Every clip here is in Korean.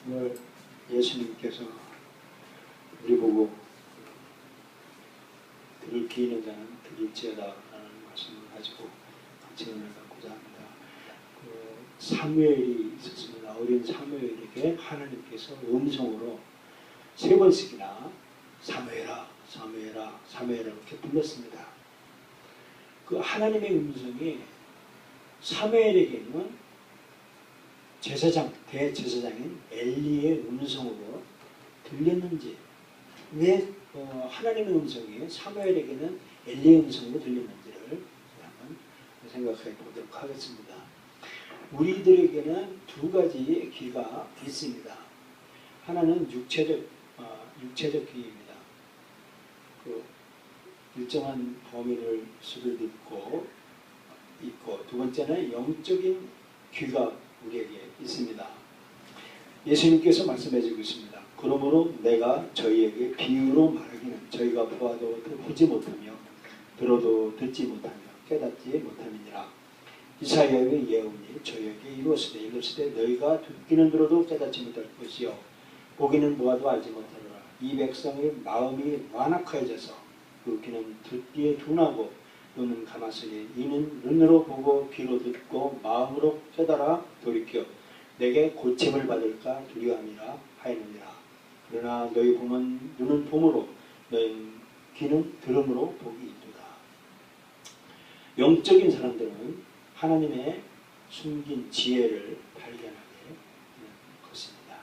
오늘 예수님께서 우리 보고 들을 귀 있는 자는 들을지어다 라는 말씀을 가지고 같이 은혜를 갖고자 합니다. 사무엘이 있었습니다. 어린 사무엘에게 하나님께서 음성으로 3번씩이나 사무엘아 사무엘아 사무엘아 이렇게 불렀습니다. 그 하나님의 음성이 사무엘에게는 제사장, 대제사장인 엘리의 음성으로 들렸는지, 왜 하나님의 음성이 사무엘에게는 엘리의 음성으로 들렸는지를 한번 생각해 보도록 하겠습니다. 우리들에게는 두 가지 귀가 있습니다. 하나는 육체적 귀입니다. 그 일정한 범위를 수를 듣고 있고, 두 번째는 영적인 귀가 우리에게 있습니다. 예수님께서 말씀해 주고 있습니다. 그러므로 내가 저희에게 비유로 말하기는 저희가 보아도 보지 못하며 들어도 듣지 못하며 깨닫지 못함이니라. 이사야의 예언이 저희에게 이루어지되 너희가 듣기는 들어도 깨닫지 못할 것이요 보기는 보아도 알지 못하리라. 이 백성의 마음이 완악해져서 그 귀는 듣기에 둔하고 눈은 감았으니 이는 눈으로 보고 귀로 듣고 마음으로 깨달아 돌이켜 내게 고침을 받을까 두려움이라 하였느니라. 그러나 너희 눈은 봄으로 너희 귀는 들음으로 복이 있도다. 영적인 사람들은 하나님의 숨긴 지혜를 발견하게 되는 것입니다.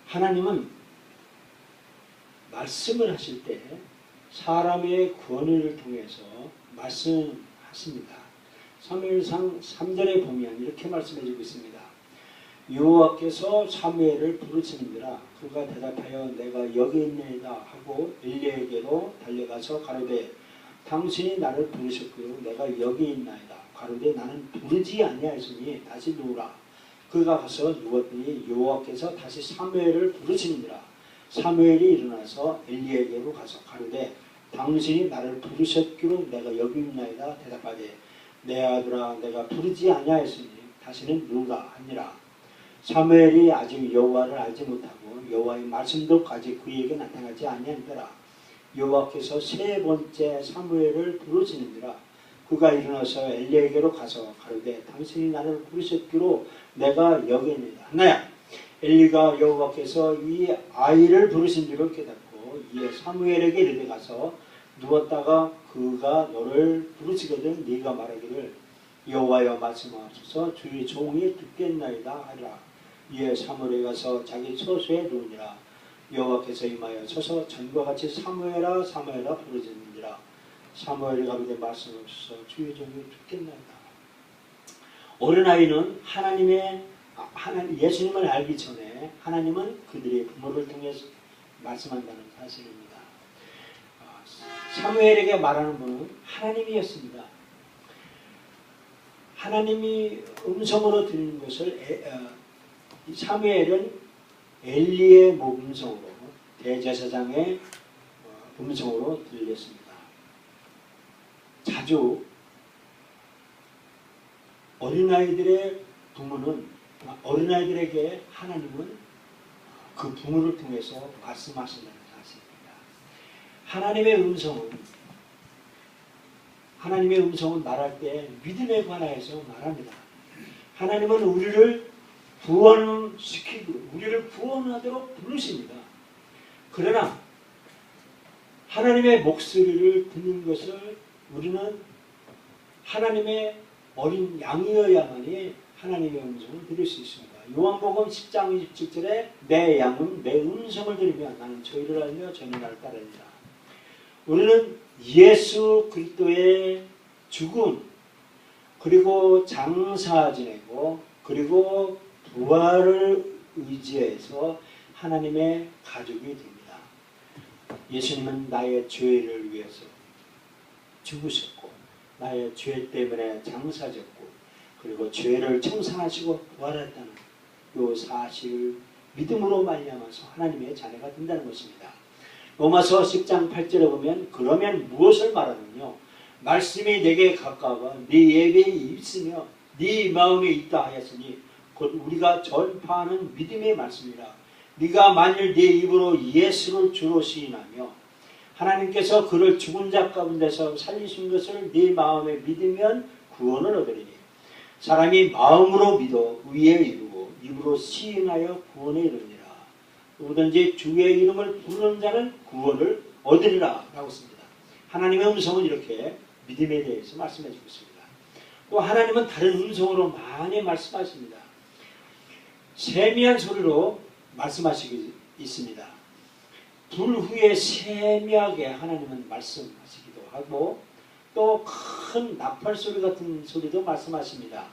하나님은 말씀을 하실 때 사람의 권위를 통해서 말씀하십니다. 사무엘상 3절에 보면 이렇게 말씀해주고 있습니다. 여호와께서 사무엘을 부르시니라. 그가 대답하여 내가 여기 있나이다 하고 엘리에게로 달려가서 가로되 당신이 나를 부르셨고요 내가 여기 있나이다. 가로되 나는 부르지 아니하였으니 다시 누우라. 그가 가서 누웠더니 여호와께서 다시 사무엘을 부르시니라. 사무엘이 일어나서 엘리에게로 가서 가로되 당신이 나를 부르셨기로 내가 여기 있나이다. 대답하되 내 아들아 내가 부르지 아니하였으니 다시는 누우라 하니라. 사무엘이 아직 여호와를 알지 못하고 여호와의 말씀도 아직 그에게 나타나지 아니하니라. 여호와께서 3번째 사무엘을 부르시니라. 그가 일어나서 엘리에게로 가서 가로되 당신이 나를 부르셨기로 내가 여기 있나이다 하나야. 엘리가 여호와께서 이 아이를 부르신 줄을 깨닫고 이에 사무엘에게 이르되 가서 누웠다가 그가 너를 부르시거든 네가 말하기를 여호와여 말씀하소서 주의 종이 듣겠나이다 하리라. 이에 사무엘에 가서 자기 처소에 누우니라. 여호와께서 임하여 서서 전과 같이 사무엘아 사무엘아 부르짖는지라. 사무엘이 가로되 말씀하소서 주의 종이 듣겠나이다. 어린아이는 예수님을 알기 전에 하나님은 그들의 부모를 통해서 말씀한다는 사실입니다. 사무엘에게 말하는 분은 하나님이었습니다. 하나님이 음성으로 들리는 것을 사무엘은 엘리의 음성으로 대제사장의 음성으로 들렸습니다. 자주 어린아이들에게 하나님은 그 부모를 통해서 말씀하신다는 사실입니다. 하나님의 음성은 말할 때 믿음에 관하여서 말합니다. 하나님은 우리를 구원시키고 우리를 구원하도록 부르십니다. 그러나 하나님의 목소리를 듣는 것을 우리는 하나님의 어린 양이어야만이 하나님의 음성을 들을 수 있습니다. 요한복음 10장 27절에 내 양은 내 음성을 들으며 나는 저희를 알며 저희는 나를 따르리라. 우리는 예수 그리스도의 죽음 그리고 장사 지내고 그리고 부활을 의지해서 하나님의 가족이 됩니다. 예수님은 나의 죄를 위해서 죽으셨고 나의 죄 때문에 장사졌고 그리고 죄를 청산하시고 부활했다는 이 사실을 믿음으로 말미암아서 하나님의 자녀가 된다는 것입니다. 로마서 10장 8절에 보면 그러면 무엇을 말하느냐 말씀이 내게 가까워 네 예배에 있으며 네 마음에 있다 하였으니 곧 우리가 전파하는 믿음의 말씀이라. 네가 만일 네 입으로 예수를 주로 시인하며 하나님께서 그를 죽은 자 가운데서 살리신 것을 네 마음에 믿으면 구원을 얻으리니 사람이 마음으로 믿어 의에 이르고 입으로 시인하여 구원에 이르니라. 누구든지 주의 이름을 부르는 자는 구원을 얻으리라 라고 씁니다. 하나님의 음성은 이렇게 믿음에 대해서 말씀해 주고 있습니다. 또 하나님은 다른 음성으로 많이 말씀하십니다. 세미한 소리로 말씀하시고 있습니다. 불 후에 세미하게 하나님은 말씀하시기도 하고 또 큰 나팔 소리 같은 소리도 말씀하십니다.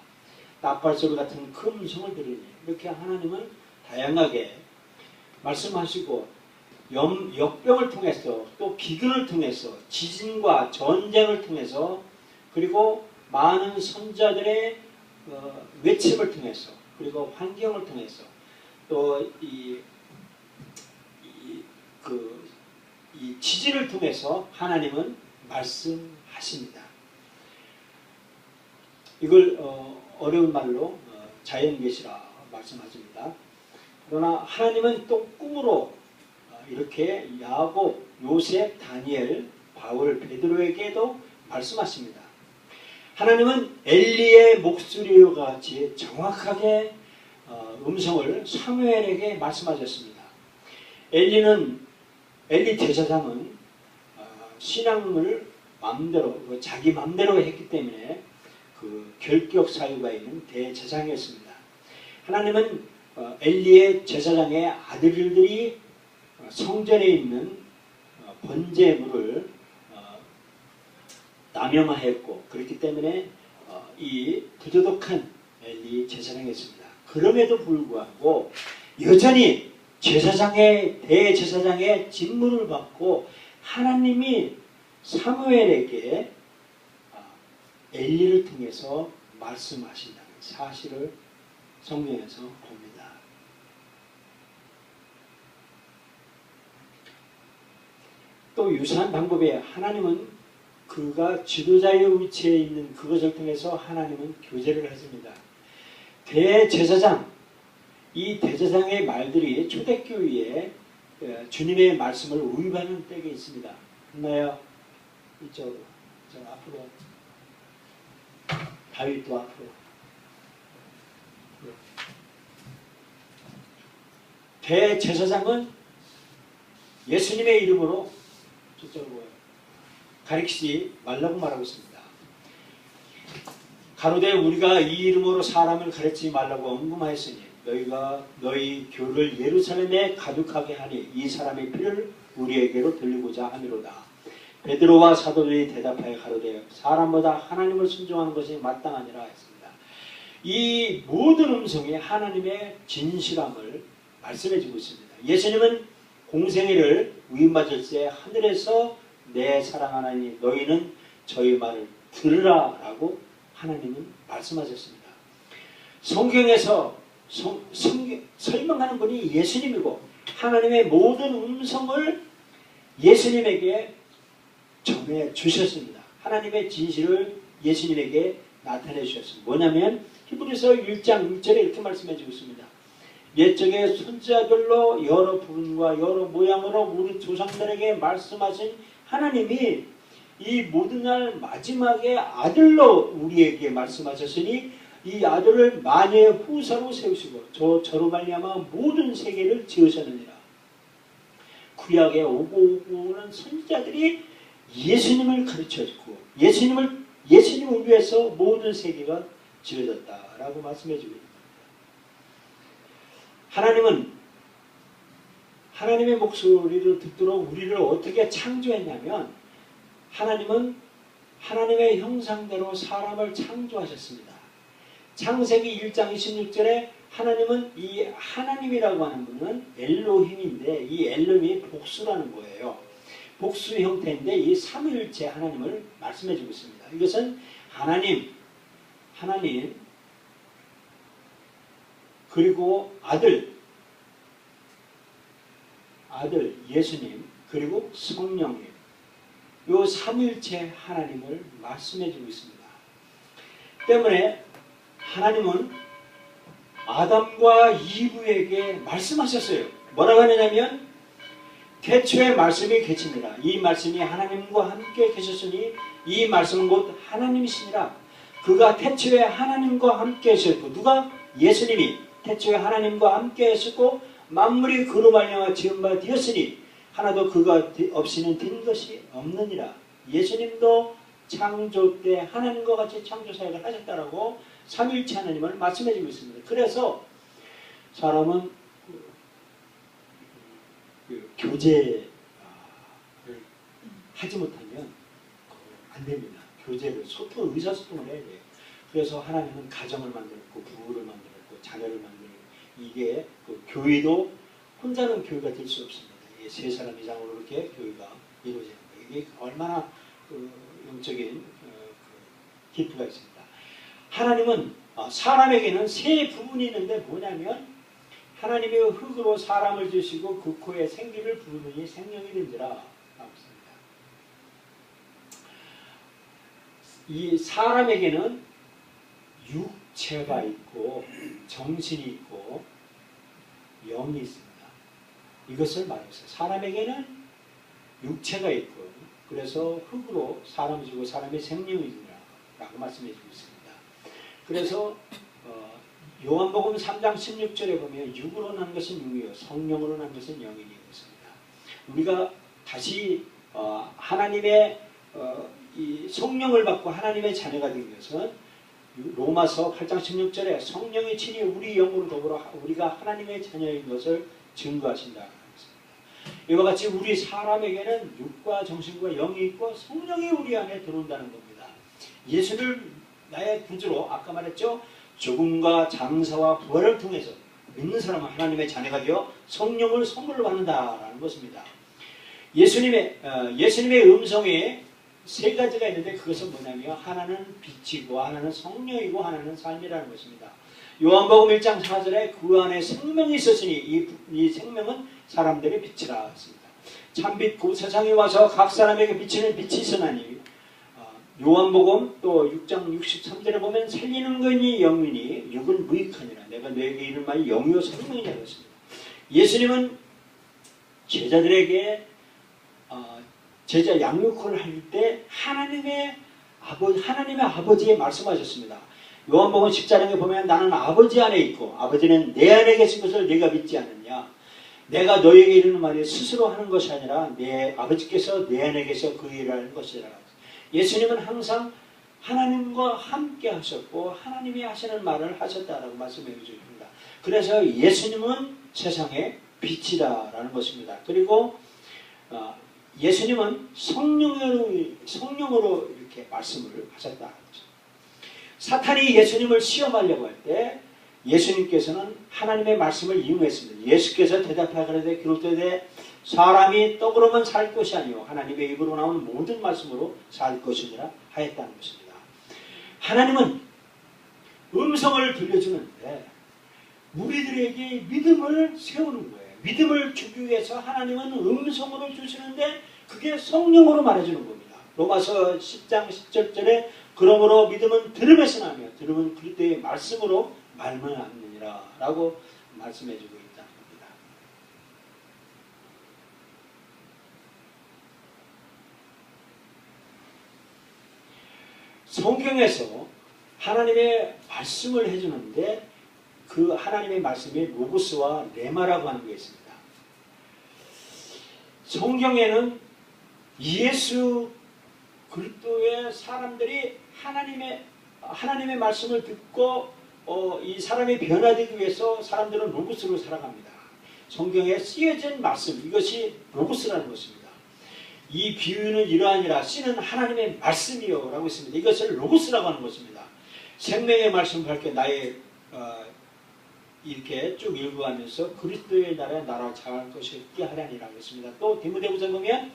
나팔 소리 같은 큰 음성을 들으니 이렇게 하나님은 다양하게 말씀하시고 역병을 통해서 또 기근을 통해서 지진과 전쟁을 통해서 그리고 많은 선자들의 외침을 통해서 그리고 환경을 통해서 또 이 지진을 통해서 하나님은 말씀하십니다. 이걸 어려운 말로 자연계시라 말씀하십니다. 그러나 하나님은 또 꿈으로 이렇게 야곱, 요셉, 다니엘, 바울, 베드로에게도 말씀하십니다. 하나님은 엘리의 목소리와 같이 정확하게 음성을 사무엘에게 말씀하셨습니다. 엘리 제사장은 신앙을 자기 마음대로 했기 때문에 그 결격 사유가 있는 대제사장이었습니다. 하나님은 엘리의 제사장의 아들들이 성전에 있는 번제물을 남용하였고 그렇기 때문에 이 부도덕한 엘리 제사장이었습니다. 그럼에도 불구하고 여전히 대제사장의 직무를 받고 하나님이 사무엘에게 엘리를 통해서 말씀하신다는 사실을 성경에서 봅니다. 또 유사한 방법에 하나님은 그가 지도자의 위치에 있는 그것을 통해서 하나님은 교제를 하십니다. 이 대제사장의 말들이 초대교회에 주님의 말씀을 위반하는 때가 있습니다. 했나요? 이쪽으로, 저 앞으로, 다윗도 앞으로. 대제사장은 예수님의 이름으로 저쪽으로 가리키지 말라고 말하고 있습니다. 가로되 우리가 이 이름으로 사람을 가르치지 말라고 언급하였으니 너희가 너희 교를 예루살렘에 가득하게 하니 이 사람의 피를 우리에게로 들리고자 하미로다. 베드로와 사도들이 대답하여 가로되 사람보다 하나님을 순종하는 것이 마땅하니라 했습니다. 이 모든 음성이 하나님의 진실함을 말씀해주고 있습니다. 예수님은 공생애를 위임받을 때 하늘에서 내 사랑하나니 너희는 저희 말을 들으라 라고 하나님은 말씀하셨습니다. 성경에서 설명하는 분이 예수님이고 하나님의 모든 음성을 예수님에게 전해 주셨습니다. 하나님의 진실을 예수님에게 나타내 주셨습니다. 뭐냐면 히브리서 1장 1절에 이렇게 말씀해 주고 있습니다. 옛적에 선지자들로 여러 부분과 여러 모양으로 우리 조상들에게 말씀하신 하나님이 이 모든 날 마지막에 아들로 우리에게 말씀하셨으니 이 아들을 만유의 후사로 세우시고 저로 말미암아 모든 세계를 지으셨느니라. 구약에 오고 오는 선지자들이 예수님을 가르쳐주고 예수님을 위해서 모든 세계가 지어졌다라고 말씀해 주고 있습니다. 하나님은 하나님의 목소리를 듣도록 우리를 어떻게 창조했냐면 하나님은 하나님의 형상대로 사람을 창조하셨습니다. 창세기 1장 26절에 하나님은 이 하나님이라고 하는 분은 엘로힘인데 이 엘로힘이 복수라는 거예요. 복수 형태인데 이 삼위일체 하나님을 말씀해 주고 있습니다. 이것은 하나님 그리고 아들 예수님 그리고 성령님 이 삼위일체 하나님을 말씀해 주고 있습니다. 때문에 하나님은 아담과 이브에게 말씀하셨어요. 뭐라고 하느냐면 태초에 말씀이 계십니다. 이 말씀이 하나님과 함께 계셨으니 이 말씀은 곧 하나님이시니라. 그가 태초에 하나님과 함께 하셨고, 누가? 예수님이 태초에 하나님과 함께 하셨고 만물이 그로 말미암아 지은 바 되었으니 하나도 그가 없이는 된 것이 없느니라. 예수님도 창조 때 하나님과 같이 창조 사역을 하셨다라고 삼위일체 하나님을 말씀해 주고 있습니다. 그래서 사람은 교제를 하지 못하면 안 됩니다. 교제를 의사소통을 해야 돼요. 그래서 하나님은 가정을 만들었고 부부를 만들었고 자녀를 만들었고, 이게 교회도 혼자는 교회가 될 수 없습니다. 이게 세 사람 이상으로 이렇게 교회가 이루어지는 거예요. 이게 얼마나 영적인 기프가 있습니다. 하나님은 사람에게는 세 부분이 있는데 뭐냐면, 하나님의 흙으로 사람을 주시고 그 코에 생기를 부르느니 생명이 된지라 라고 했습니다. 이 사람에게는 육체가 있고 정신이 있고 영이 있습니다. 이것을 말했어요. 사람에게는 육체가 있고, 그래서 흙으로 사람을 주고 사람의 생명이 된다 라고 말씀해 주고 있습니다. 그래서 요한복음 3장 16절에 보면 육으로 난 것은 육이요 성령으로 난 것은 영이니 있습니다. 우리가 다시 하나님의 이 성령을 받고 하나님의 자녀가 된 것은 로마서 8장 16절에 성령이 친히 우리 영으로 더불어 우리가 하나님의 자녀인 것을 증거하신다. 이와 같이 우리 사람에게는 육과 정신과 영이 있고 성령이 우리 안에 들어온다는 겁니다. 예수를 나의 구주로, 아까 말했죠, 죽음과 장사와 부활을 통해서 믿는 사람은 하나님의 자녀가 되어 성령을 선물로 받는다라는 것입니다. 예수님의 음성에 세 가지가 있는데, 그것은 뭐냐면 하나는 빛이고 하나는 성령이고 하나는 삶이라는 것입니다. 요한복음 1장 4절에 그 안에 생명이 있었으니 이 생명은 사람들의 빛이라 했습니다. 참빛 그 세상에 와서 각 사람에게 비치는 빛이 있으나니, 요한복음 또 6장 63절에 보면 살리는 것이 영이니 육은 무익하니라. 내가 너에게 이른 말이 영이요 생명이라 했습니다. 예수님은 제자들에게 제자 양육을 할 때 하나님의 아버지에 말씀하셨습니다. 요한복음 10장에 보면 나는 아버지 안에 있고 아버지는 내 안에 계신 것을 네가 믿지 않느냐. 내가 너에게 이르는 말이 스스로 하는 것이 아니라 내 아버지께서 내 안에 계셔 그 일을 하는 것이라. 예수님은 항상 하나님과 함께 하셨고 하나님이 하시는 말을 하셨다라고 말씀해 주십니다. 그래서 예수님은 세상의 빛이다라는 것입니다. 그리고 예수님은 성령으로 이렇게 말씀을 하셨다는 것입니다. 사탄이 예수님을 시험하려고 할 때 예수님께서는 하나님의 말씀을 이용했습니다. 예수께서 대답하기를 기록되되 사람이 떡으로만 살 것이 아니요 하나님의 입으로 나오는 모든 말씀으로 살 것이니라 하였다는 것입니다. 하나님은 음성을 들려주는데 우리들에게 믿음을 세우는 거예요. 믿음을 주기 위해서 하나님은 음성으로 주시는데 그게 성령으로 말해주는 겁니다. 로마서 10장 10절에 그러므로 믿음은 들음에서 나며 들음은 그리스도의 말씀으로 말미암느니라 라고 말씀해주고 있다는 겁니다. 성경에서 하나님의 말씀을 해주는데 그 하나님의 말씀이 로고스와 레마라고 하는 게 있습니다. 성경에는 예수 그리스도의 사람들이 하나님의 말씀을 듣고 이 사람이 변화되기 위해서 사람들은 로고스로 살아갑니다. 성경에 쓰여진 말씀, 이것이 로고스라는 것입니다. 이 비유는 이러하니라 씨는 하나님의 말씀이요 라고 했습니다. 이것을 로고스라고 하는 것입니다. 생명의 말씀을 밝게 나의 이렇게 쭉 읽어가면서 그리스도의 나라에 나라 장할 것이 있게 하라니라고 했습니다. 또 디모데후서 보면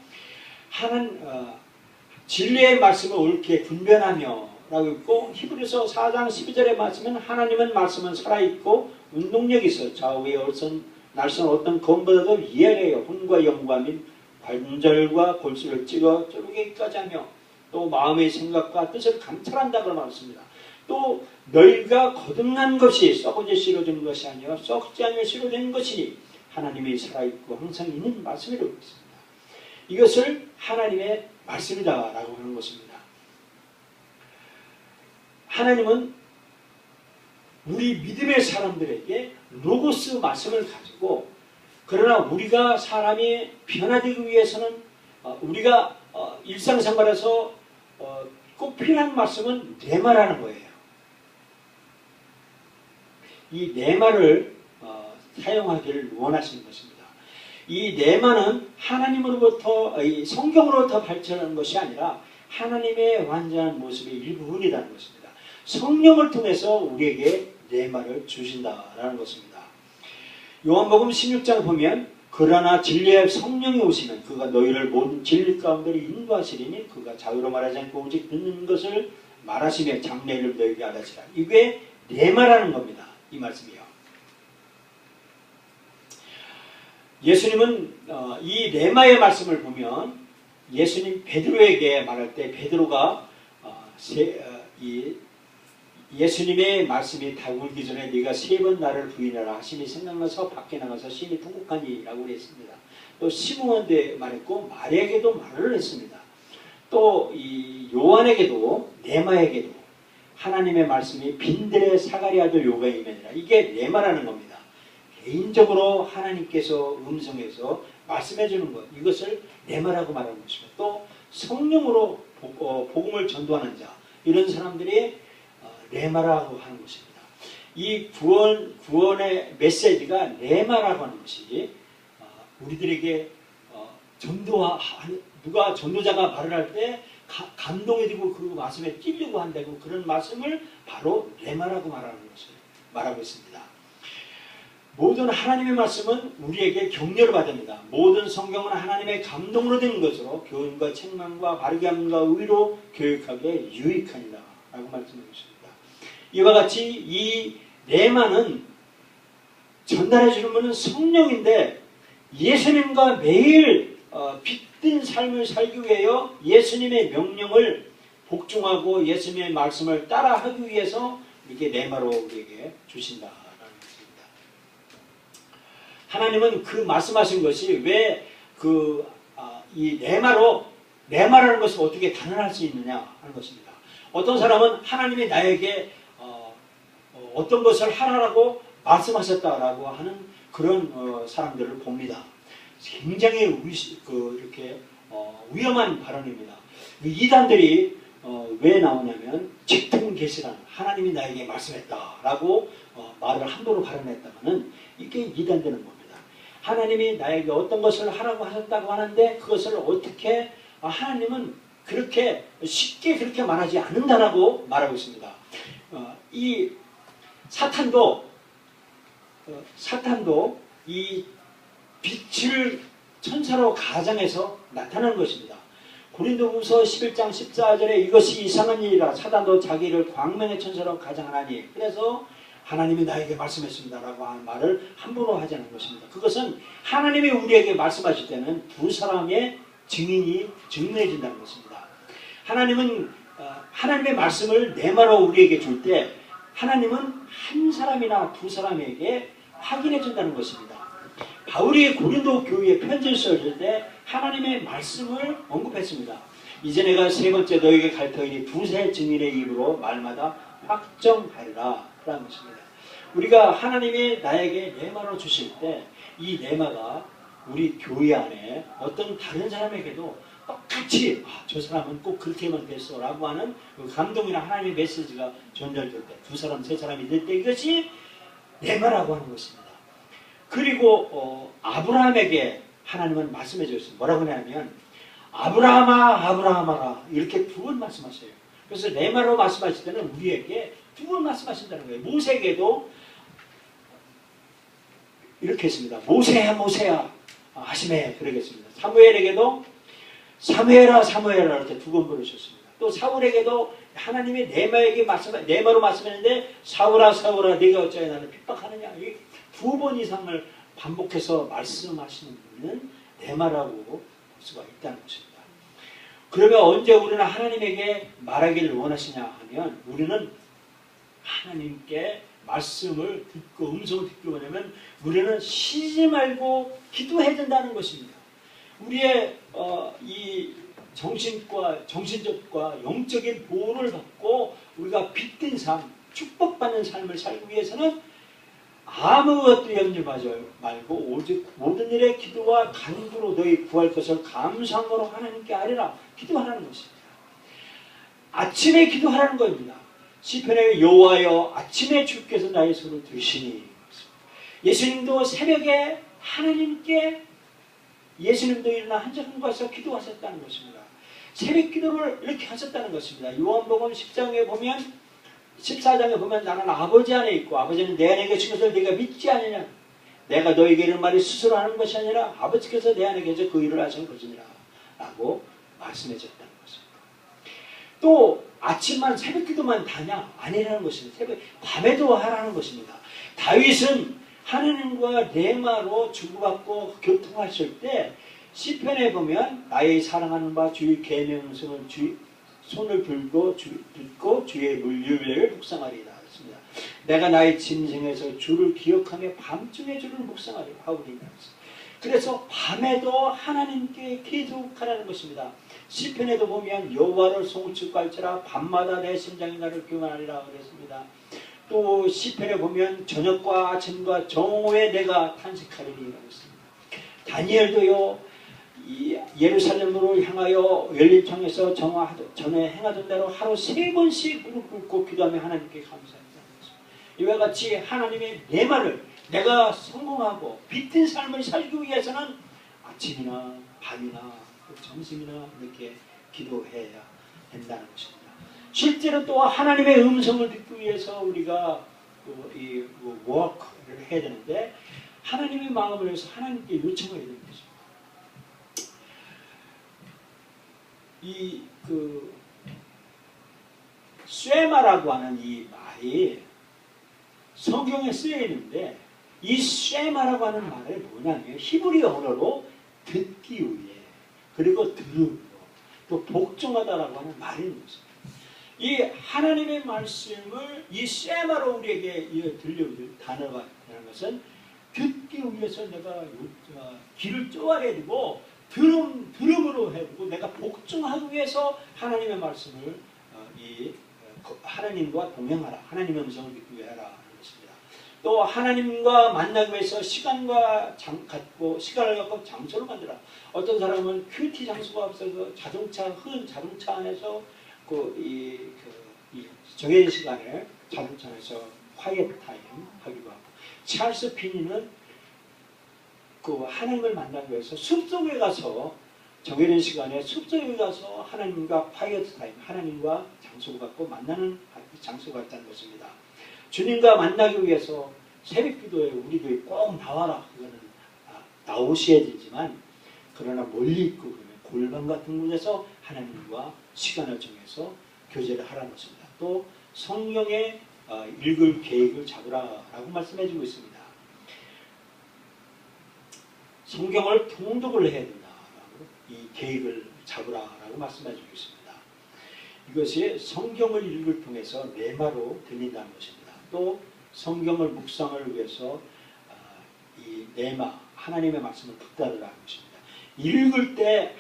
진리의 말씀을 옳게 분별하며 라고 있고, 히브리서 4장 12절의 말씀은 하나님은 말씀은 살아있고 운동력이 있어 좌우에 날선 어떤 검보다도 이해해요. 혼과 영과 및 관절과 골수를 찍어 쪼개기까지 하며 또 마음의 생각과 뜻을 감찰한다고 말했습니다. 또 너희가 거듭난 것이 썩어져 씨로된 것이 아니라 썩지 않으며 씨로된 것이니 하나님이 살아있고 항상 있는 말씀이라고 했습니다. 이것을 하나님의 말씀이다라고 하는 것입니다. 하나님은 우리 믿음의 사람들에게 로고스 말씀을 가지고, 그러나 우리가 사람이 변화되기 위해서는 우리가 일상생활에서 꼭 필요한 말씀은 레마라는 거예요. 이 레마를 사용하기를 원하시는 것입니다. 이 레마는 하나님으로부터, 성경으로부터 발전한 것이 아니라 하나님의 완전한 모습의 일부분이라는 것입니다. 성령을 통해서 우리에게 레마를 주신다라는 것입니다. 요한복음 16장 보면 그러나 진리의 성령이 오시면 그가 너희를 모든 진리 가운데로 인도하시리니 그가 자유로 말하지 않고 오직 듣는 것을 말하시며 장래를 너희에게 알아시라. 이게 레마라는 겁니다. 이 말씀이요. 예수님은 이 레마의 말씀을 보면 예수님 베드로에게 말할 때 베드로가 예수님의 말씀이 다굴기 전에 네가 3번 나를 부인하라 하심이 생각나서 밖에 나가서 심히 통곡하니라고 그랬습니다. 또 시므온한테 말했고 마리아에게도 말을 했습니다. 또 이 요한에게도 레마에게도 하나님의 말씀이 빈들의 사가리 아들 요가이면이라. 이게 레마라는 겁니다. 개인적으로 하나님께서 음성에서 말씀해 주는 것, 이것을 레마라고 말하는 것입니다. 또 성령으로 복음을 전도하는 자, 이런 사람들이 레마라고 하는 것입니다. 이 구원의 메시지가 레마라고 하는 것이 우리들에게 누가 전도자가 말을 할 때 감동이 되고 그 말씀에 찔리고 한다고, 그런 말씀을 바로 레마라고 말하고 있습니다. 모든 하나님의 말씀은 우리에게 격려를 받습니다. 모든 성경은 하나님의 감동으로 된 것으로 교훈과 책망과 바르게 함과 의로 교육하게 유익하니라 라고 말씀하고 있습니다. 이와 같이 이 레마는 전달해 주는 분은 성령인데, 예수님과 매일 빛든 삶을 살기 위하여 예수님의 명령을 복종하고 예수님의 말씀을 따라하기 위해서 이렇게 레마로 우리에게 주신다라는 것입니다. 하나님은 그 말씀하신 것이 왜 이 레마라는 것을 어떻게 단언할 수 있느냐 하는 것입니다. 어떤 사람은 하나님이 나에게 어떤 것을 하라고 말씀하셨다라고 하는 그런 사람들을 봅니다. 굉장히 이렇게 위험한 발언입니다. 이단들이 왜 나오냐면 직통계시라는, 하나님이 나에게 말씀했다라고 말을 함부로 발언했다면은 이게 이단되는 겁니다. 하나님이 나에게 어떤 것을 하라고 하셨다고 하는데 그것을 어떻게 하나님은 그렇게 쉽게 그렇게 말하지 않는다라고 말하고 있습니다. 이 사탄도 이 빛을 천사로 가장해서 나타나는 것입니다. 고린도후서 11장 14절에 이것이 이상한 일이라 사단도 자기를 광명의 천사로 가장하나니, 그래서 하나님이 나에게 말씀했습니다라고 하는 말을 함부로 하지 않는 것입니다. 그것은 하나님이 우리에게 말씀하실 때는 두 사람의 증인이 증명해진다는 것입니다. 하나님은 하나님의 말씀을 레마로 우리에게 줄 때 하나님은 한 사람이나 두 사람에게 확인해 준다는 것입니다. 바울이 고린도 교회에 편지를 써줄 때 하나님의 말씀을 언급했습니다. 이제 내가 3번째 너에게 갈 터이니 두세 증인의 입으로 말마다 확정하리라 라는 것입니다. 우리가 하나님이 나에게 레마로 주실 때 이 레마가 우리 교회 안에 어떤 다른 사람에게도 똑같이 저 사람은 꼭 그렇게만 됐어 라고 하는 그 감동이나 하나님의 메시지가 전달될 때, 두 사람 세 사람이 될 때 이것이 레마라고 하는 것입니다. 그리고 아브라함에게 하나님은 말씀해 주셨어요. 뭐라고 하냐면 아브라함아 아브라함아라 이렇게 두 번 말씀하셔요. 그래서 레마로 말씀하실 때는 우리에게 두 번 말씀하신다는 거예요. 모세에게도 이렇게 했습니다. 모세야 모세야 하시매 그러겠습니다. 사무엘에게도 사무엘아 사무엘아 이렇게 두 번 부르셨습니다. 또 사울에게도 하나님이 레마로 말씀했는데 사울아 사울아 네가 어찌하여 나를 핍박하느냐, 이 두 번 이상을 반복해서 말씀하시는 분은 레마라고 볼 수가 있다는 것입니다. 그러면 언제 우리는 하나님에게 말하기를 원하시냐 하면 우리는 하나님께 말씀을 듣고 음성을 듣기 원하면 우리는 쉬지 말고 기도해야 된다는 것입니다. 우리의 이 정신적과 영적인 보호를 받고 우리가 빛된 삶, 축복받는 삶을 살기 위해서는 아무것도 염려하지 말고 오직 모든 일에 기도와 간구로 너희 구할 것을 감사함으로 하나님께 아뢰라. 기도하라는 것입니다. 아침에 기도하라는 겁니다. 시편에 여호와여 아침에 주께서 나의 손을 드시니. 예수님도 새벽에 하나님께 예수님도 일어나 한적한곳에서 기도하셨다는 것입니다. 새벽 기도를 이렇게 하셨다는 것입니다. 요한복음 14장에 보면 나는 아버지 안에 있고 아버지는 내 안에 계신 것을 네가 믿지 않느냐. 내가 너에게 이런 말이 스스로 하는 것이 아니라 아버지께서 내 안에 계셔 그 일을 하시는 것이니라 라고 말씀해 줬다는 것입니다. 또 아침만 새벽 기도만 다냐? 아니라는 것입니다. 밤에도 하라는 것입니다. 다윗은 하나님과 레마로 주고받고 교통하실 때 시편에 보면 나의 사랑하는 바 주의 계명성을 손을 들고 듣고 주의 물류를 묵상하리라 했습니다. 내가 나의 짐승에서 주를 기억하며 밤중에 주를 묵상하리라 하오리라. 그래서 밤에도 하나님께 기도하라는 것입니다. 시편에도 보면 여호와를 송축 할지라 밤마다 내 심장이 나를 교만하리라 그랬습니다. 또 시편에 보면 저녁과 아침과 정오에 내가 탄식하리니 그랬습니다. 다니엘도요 예루살렘으로 향하여 열림창에서 전에 행하던 대로 하루 3번씩 무릎 꿇고 기도하며 하나님께 감사했다는 것입니다. 이와 같이 하나님의 내 말을 내가 성공하고 빛든 삶을 살기 위해서는 아침이나 밤이나 점심이나 이렇게 기도해야 된다는 것입니다. 실제로 또 하나님의 음성을 듣기 위해서 우리가 이 워크를 해야 되는데 하나님의 마음을 위해서 하나님께 요청해야 되는 것입니다. 쇠마라고 하는 이 말이 성경에 쓰여 있는데 이 쇠마라고 하는 말이 뭐냐면 히브리 언어로 듣기 위해 그리고 들음으로 또 복종하다라고 하는 말이 있는 것입니다. 이 하나님의 말씀을 이 쇠마로 우리에게 들려오는 단어가 되는 것은 듣기 위해서 내가 귀를 쪼아려야 되고 들음으로 해야 되고 내가 복종하기 위해서 하나님의 말씀을 하나님과 동행하라. 하나님의 음성을 듣기 위해 하라 하는 것입니다. 또 하나님과 만나기 위해서 시간을 갖고 장소를 만들라. 어떤 사람은 큐티 장소가 없어서 흔 자동차 안에서 정해진 시간에 자동차 안에서 화이트 타임 하기도 하고 찰스 피니는 하나님을 만나기 위해서 숲속에 가서 정해진 시간에 숲속에 가서 하나님과 화이트 타임 하나님과 장소를 갖고 만나는 장소가 있다는 것입니다. 주님과 만나기 위해서 새벽 기도에 우리도 꼭 나와라. 그거는 나오셔야 되지만 그러나 멀리 있고 그러면 골방 같은 곳에서 하나님과 시간을 정해서 교제를 하라는 것입니다. 또 성경에 읽을 계획을 잡으라라고 말씀해 주고 있습니다. 성경을 통독을 해야 된다라고 이 계획을 잡으라라고 말씀해 주고 있습니다. 이것이 성경을 읽을 통해서 내마로 들린다는 것입니다. 또 성경을 묵상을 위해서 이 내마 하나님의 말씀을 붙들으라는 것입니다. 읽을 때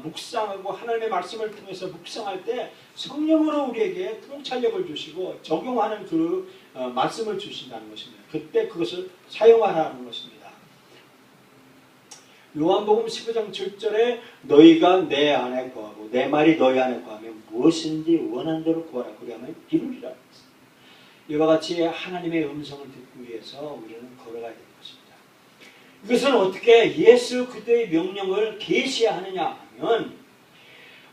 묵상하고 하나님의 말씀을 통해서 묵상할 때 성령으로 우리에게 통찰력을 주시고 적용하는 말씀을 주신다는 것입니다. 그때 그것을 사용하라는 것입니다. 요한복음 15장 7절에 너희가 내 안에 거하고 내 말이 너희 안에 거하면 무엇인지 원하는 대로 구하라. 그리하면 이루리라. 이와 같이 하나님의 음성을 듣기 위해서 우리는 걸어가야 되는 것입니다. 이것은 어떻게 예수 그리스도의 명령을 계시하느냐 하면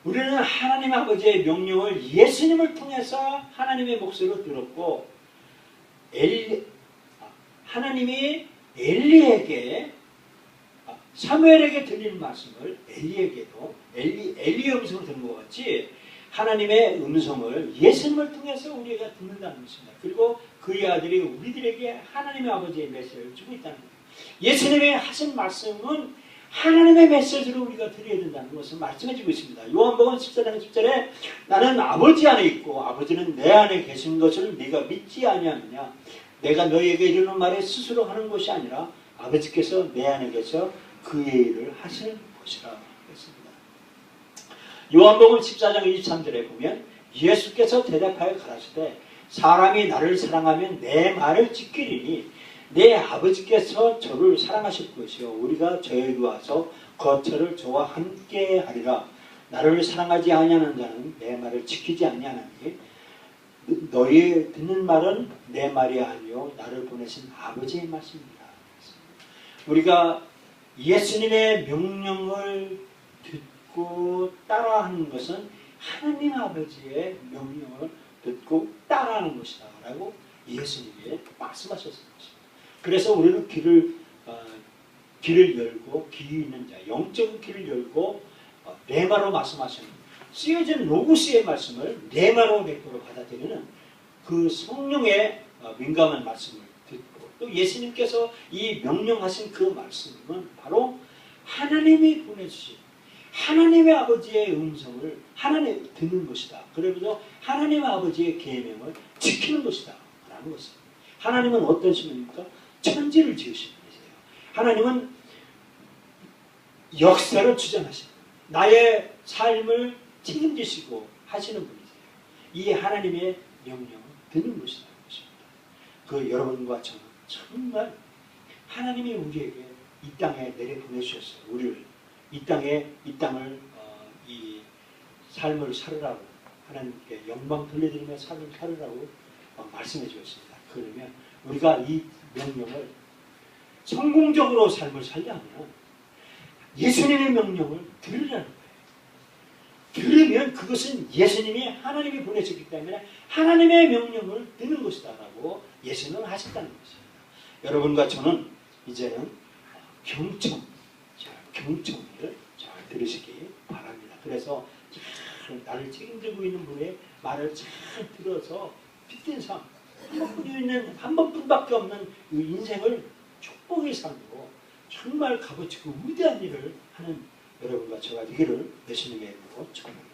우리는 하나님 아버지의 명령을 예수님을 통해서 하나님의 목소리로 들었고 하나님이 엘리에게 사무엘에게 들리는 말씀을 엘리에게도 엘리의 음성을 듣는 것 같이 하나님의 음성을 예수님을 통해서 우리가 듣는다는 것입니다. 그리고 그의 아들이 우리들에게 하나님의 아버지의 메시지를 주고 있다는 것입니다. 예수님의 하신 말씀은 하나님의 메시지를 우리가 드려야 된다는 것을 말씀해주고 있습니다. 요한복음 14장 10절에 나는 아버지 안에 있고 아버지는 내 안에 계신 것을 네가 믿지 아니하느냐. 내가 너희에게 이르는 말에 스스로 하는 것이 아니라 아버지께서 내 안에 계셔 그의 일을 하시는 것이라 했습니다. 요한복음 14장 23절에 보면 예수께서 대답하여 가라사대 사람이 나를 사랑하면 내 말을 지키리니 내 아버지께서 저를 사랑하실 것이요 우리가 저에게 와서 거처를 저와 함께 하리라. 나를 사랑하지 아니하는 자는 내 말을 지키지 아니하나니 너희 듣는 말은 내 말이 아니요 나를 보내신 아버지의 말씀입니다. 우리가 예수님의 명령을 듣고 따라하는 것은 하나님 아버지의 명령을 듣고 따라하는 것이다 라고 예수님이 말씀하셨을 것입니다. 그래서 우리는 길을 열고 귀 있는 자, 영적 길을 열고 레마로 말씀하시는 쓰여진 로고스의 말씀을 레마로 내도록 받아들이는 그 성령의 민감한 말씀을 듣고 또 예수님께서 이 명령하신 그 말씀은 바로 하나님이 보내주신 하나님의 아버지의 음성을 하나님 듣는 것이다. 그러면서 하나님의 아버지의 계명을 지키는 것이다 라는 것입니다. 하나님은 어떤 신입니까? 천지를 지으신 분이세요. 하나님은 역사를 주장하시고 나의 삶을 책임지시고 하시는 분이세요. 이 하나님의 명령을 듣는 것이라는 것입니다. 그 여러분과 저는 정말 하나님이 우리에게 이 땅에 내려보내주셨어요. 우리를 이 땅을 이 삶을 살으라고 하나님께 영광 돌려드리며 삶을 살으라고 말씀해 주셨습니다. 그러면 우리가 이 명령을 성공적으로 삶을 살려면 예수님의 명령을 들으라는 거예요. 들으면 그것은 예수님이 하나님이 보내셨기 때문에 하나님의 명령을 듣는 것이다 라고 예수님은 하셨다는 것입니다. 여러분과 저는 이제는 경청을 잘 들으시기 바랍니다. 그래서 잘 나를 책임지고 있는 분의 말을 잘 들어서 빗댄 삶 한 번뿐밖에 없는 이 인생을 축복의 삶으로 정말 값어치고 위대한 일을 하는 여러분과 저가 되기를 예수님의 이름으로 축원합니다.